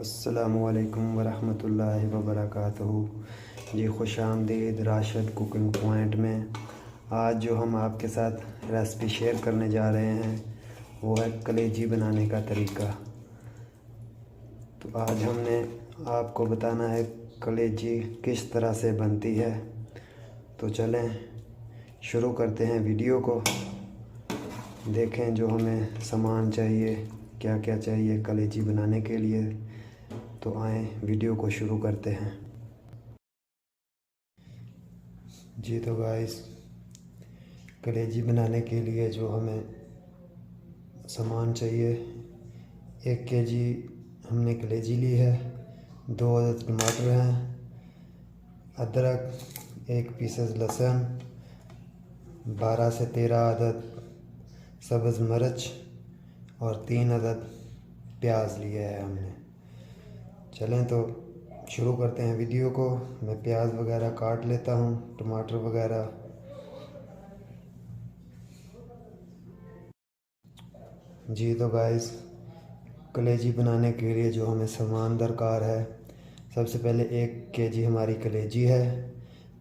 अस्सलामुअलैकुम वरहमतुल्लाहि वबरकातुहू। जी खुश आमदीद राशिद कुकिंग पॉइंट में। आज जो हम आपके साथ रेसिपी शेयर करने जा रहे हैं वो है कलेजी बनाने का तरीका। तो आज हमने आपको बताना है कलेजी किस तरह से बनती है। तो चलें शुरू करते हैं वीडियो को। देखें जो हमें सामान चाहिए, क्या क्या चाहिए कलेजी बनाने के लिए। तो आएँ वीडियो को शुरू करते हैं। जी तो गाइस, कलेजी बनाने के लिए जो हमें सामान चाहिए, 1 केजी हमने कलेजी ली है, 2 अदद टमाटर हैं, अदरक, 1 पीसेस लहसुन, 12 से 13 अदद सब्ज़ मिर्च और 3 अदद प्याज लिए है हमने। चलें तो शुरू करते हैं वीडियो को। मैं प्याज वगैरह काट लेता हूँ, टमाटर वगैरह। जी तो गाइस, कलेजी बनाने के लिए जो हमें सामान दरकार है, सबसे पहले 1 केजी हमारी कलेजी है,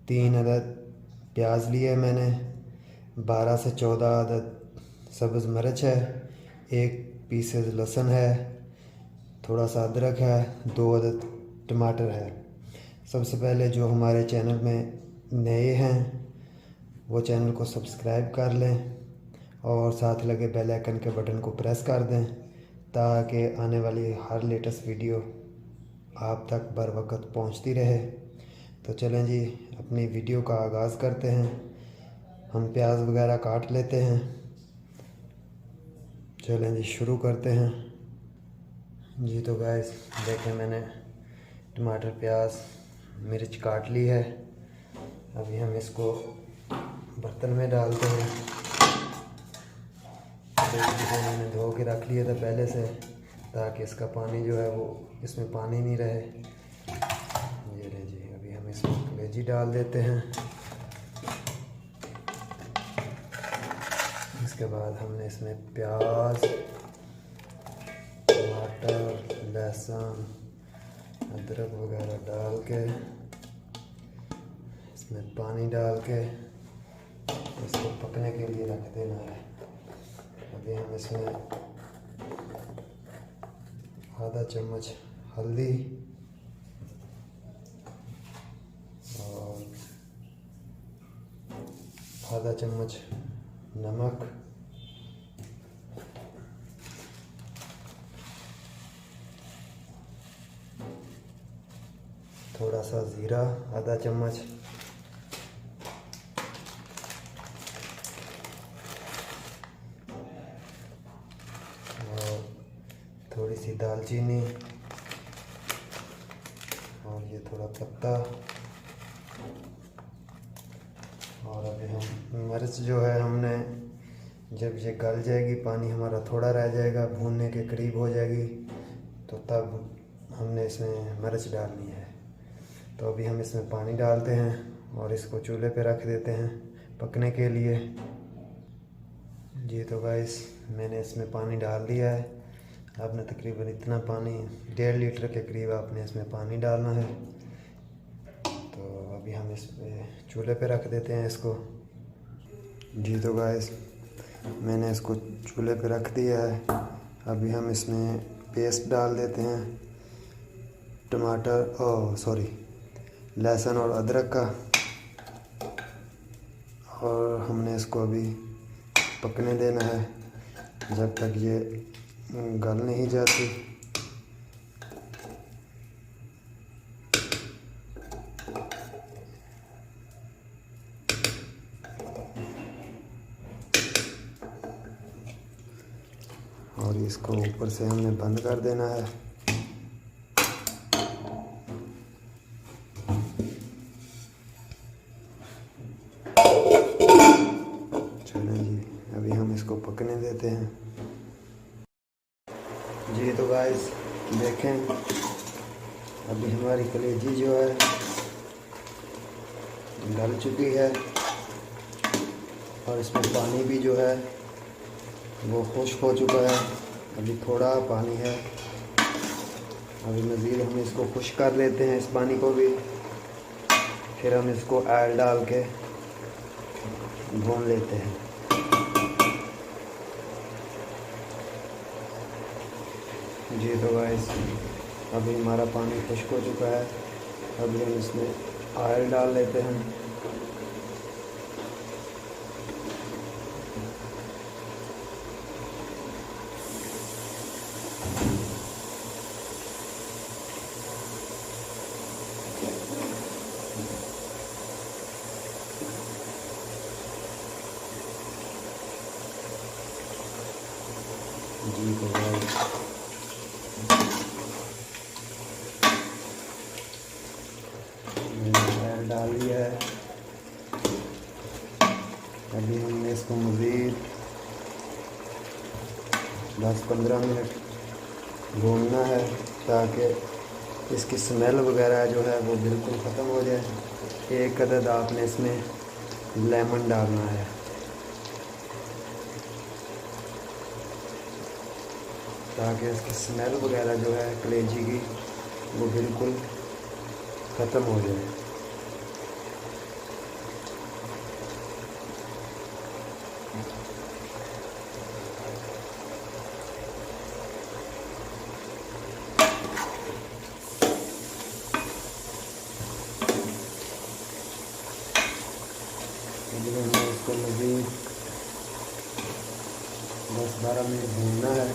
3 अदद प्याज लिए मैंने, 12 से 14 अदद सब्ज़ मिर्च है, 1 पीसेस लहसुन है, थोड़ा सा अदरक है, 2 अदद टमाटर है। सबसे पहले जो हमारे चैनल में नए हैं वो चैनल को सब्सक्राइब कर लें और साथ लगे बेल आइकन के बटन को प्रेस कर दें ताकि आने वाली हर लेटेस्ट वीडियो आप तक बर वक्त पहुंचती रहे। तो चलें जी, अपनी वीडियो का आगाज़ करते हैं। हम प्याज वगैरह काट लेते हैं। चलें जी शुरू करते हैं। जी तो गाइस देखें, मैंने टमाटर, प्याज, मिर्च काट ली है। अभी हम इसको बर्तन में डालते हैं। तो मैंने धो के रख लिया था पहले से, ताकि इसका पानी जो है वो इसमें पानी नहीं रहे। ये ले जी, अभी हम इसमें कलेजी डाल देते हैं। इसके बाद हमने इसमें प्याज, टमाटर, लहसुन, अदरक वगैरह डाल के इसमें पानी डाल के इसको पकने के लिए रख देना है। अभी हम इसमें आधा चम्मच हल्दी और आधा चम्मच नमक, थोड़ा सा ज़ीरा आधा चम्मच, और थोड़ी सी दालचीनी, और ये थोड़ा पत्ता। और अभी हम मिर्च जो है हमने, जब ये गल जाएगी, पानी हमारा थोड़ा रह जाएगा, भूनने के करीब हो जाएगी, तो तब हमने इसमें मिर्च डालनी है। तो अभी हम इसमें पानी डालते हैं और इसको चूल्हे पे रख देते हैं पकने के लिए। जी तो गाइस, मैंने इसमें पानी डाल दिया है। आपने तकरीबन इतना पानी, 1.5 लीटर के करीब आपने इसमें पानी डालना है। तो अभी हम इस चूल्हे पे रख देते हैं इसको। जी तो गाइस, मैंने इसको चूल्हे पे रख दिया है। अभी हम इसमें पेस्ट डाल देते हैं टमाटर लहसुन और अदरक का, और हमने इसको अभी पकने देना है जब तक ये गल नहीं जाती। और इसको ऊपर से हमने बंद कर देना है। चलें जी, अभी हम इसको पकने देते हैं। जी तो गाइस देखें, अभी हमारी कलेजी जो है गल चुकी है और इसमें पानी भी जो है वो खुश्क हो चुका है। अभी थोड़ा पानी है अभी मज़ीद हम इसको खुश कर लेते हैं, इस पानी को भी। फिर हम इसको ऑयल डाल के भून लेते हैं। जी तो गाइस, अभी हमारा पानी खुश्क हो चुका है। अभी हम इसमें ऑयल डाल लेते हैं। जी तो गाइस, मैंने डाल दिया है। अभी हमने इसको मज़ीद 10-15 मिनट भूनना है ताकि इसकी स्मेल वगैरह जो है वो बिल्कुल ख़त्म हो जाए। एक अदद आपने इसमें लेमन डालना है ताकि इसकी स्मेल वगैरह जो है कलेजी की वो बिल्कुल ख़त्म हो जाए। अभी हमें इसको मज़ीद 10-12 मिनट भूनना है।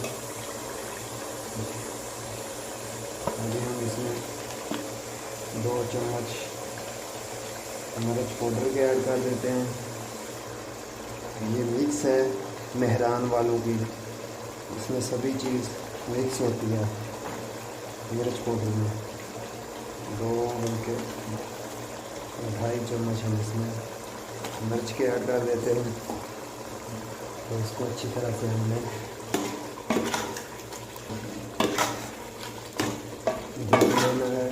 अभी हम इसमें 2 चम्मच मिर्च पाउडर के ऐड कर देते हैं। ये मिक्स है मेहरान वालों की, इसमें सभी चीज़ मिक्स होती है मिर्च पाउडर में। 2 बल्कि 2.5 चम्मच हम इसमें मिर्च के ऐड कर देते हैं। तो इसको अच्छी तरह से हमने भून लेना है।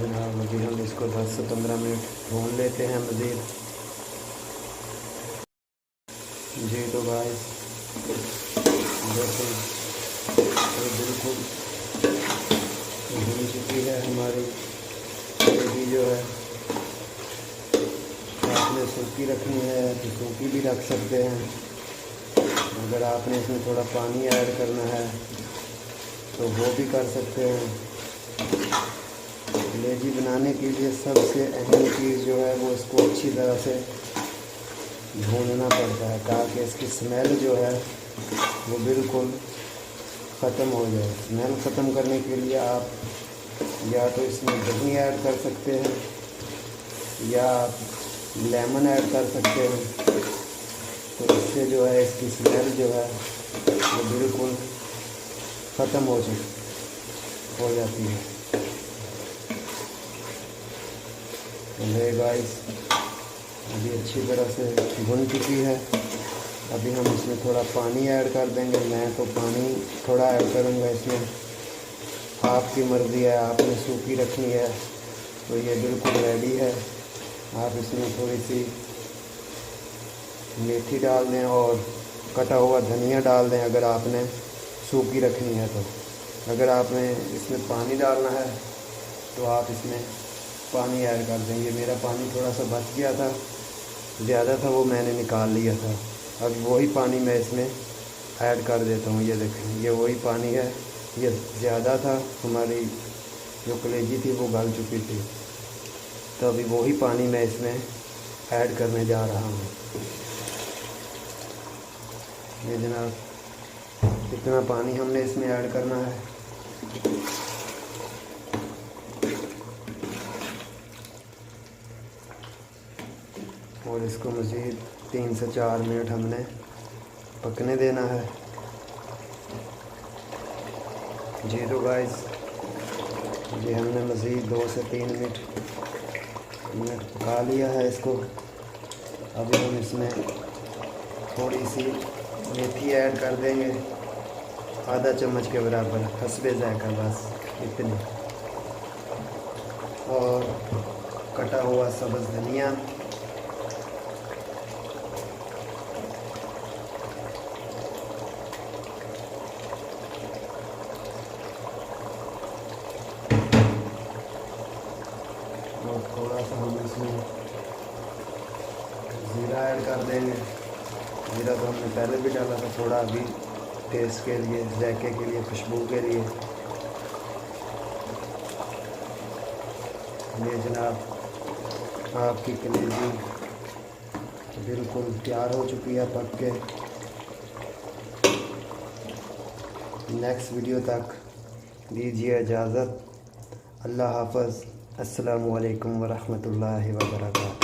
जनाब, अभी हम इसको 10 से 15 मिनट भून लेते हैं मज़ीद। जी तो गाइस, जैसे तो बिल्कुल भून चुकी है हमारी ग्रेवी जो है। आपने सूखी रखनी है तो सूखी भी रख सकते हैं। अगर आपने इसमें थोड़ा पानी ऐड करना है तो वो भी कर सकते हैं। कलेजी बनाने के लिए सबसे अहम चीज़ जो है वो इसको अच्छी तरह से भूनना पड़ता है ताकि इसकी स्मेल जो है वो बिल्कुल ख़त्म हो जाए। स्मेल ख़त्म करने के लिए आप या तो इसमें दही ऐड कर सकते हैं या आप लेमन ऐड कर सकते हैं। तो इससे जो है इसकी स्मेल जो है वो बिल्कुल ख़त्म हो जाती है। तो गाइस, अभी अच्छी तरह से भुन चुकी है। अभी हम इसमें थोड़ा पानी ऐड कर देंगे। मैं तो पानी थोड़ा ऐड करूँगा इसमें, आपकी मर्ज़ी है। आपने सूखी रखनी है तो ये बिल्कुल रेडी है। आप इसमें थोड़ी सी मेथी डाल दें और कटा हुआ धनिया डाल दें अगर आपने सूखी रखनी है तो। अगर आपने इसमें पानी डालना है तो आप इसमें पानी ऐड कर दें। ये मेरा पानी थोड़ा सा बच गया था, ज़्यादा था, वो मैंने निकाल लिया था। अब वही पानी मैं इसमें ऐड कर देता हूँ। ये देखें, ये वही पानी है। ये ज़्यादा था, हमारी जो कलेजी थी वो गल चुकी थी, तो अभी वही पानी मैं इसमें ऐड करने जा रहा हूँ। ये जनाब, इतना पानी हमने इसमें ऐड करना है। और इसको मज़ीद 3 से 4 मिनट हमने पकने देना है। जी तो गाइस, ये हमने मज़ीद 2 से 3 मिनट पका लिया है इसको। अभी हम इसमें थोड़ी सी मेथी ऐड कर देंगे, आधा चम्मच के बराबर, हस्बे ज़ायका, बस इतनी। और कटा हुआ सब्ज़ धनिया, और थोड़ा सा हम इसमें ज़ीरा ऐड कर देंगे। ज़ीरा तो हमने पहले भी डाला था, थोड़ा अभी टेस्ट के लिए, जायके के लिए, खुशबू के लिए। ये जनाब आपकी कलेजी बिल्कुल तैयार हो चुकी है पक के। नेक्स्ट वीडियो तक दीजिए इजाज़त। अल्लाह हाफ़िज़। अस्सलामु अलैकुम वरहमतुल्लाहि वबरकातुहू।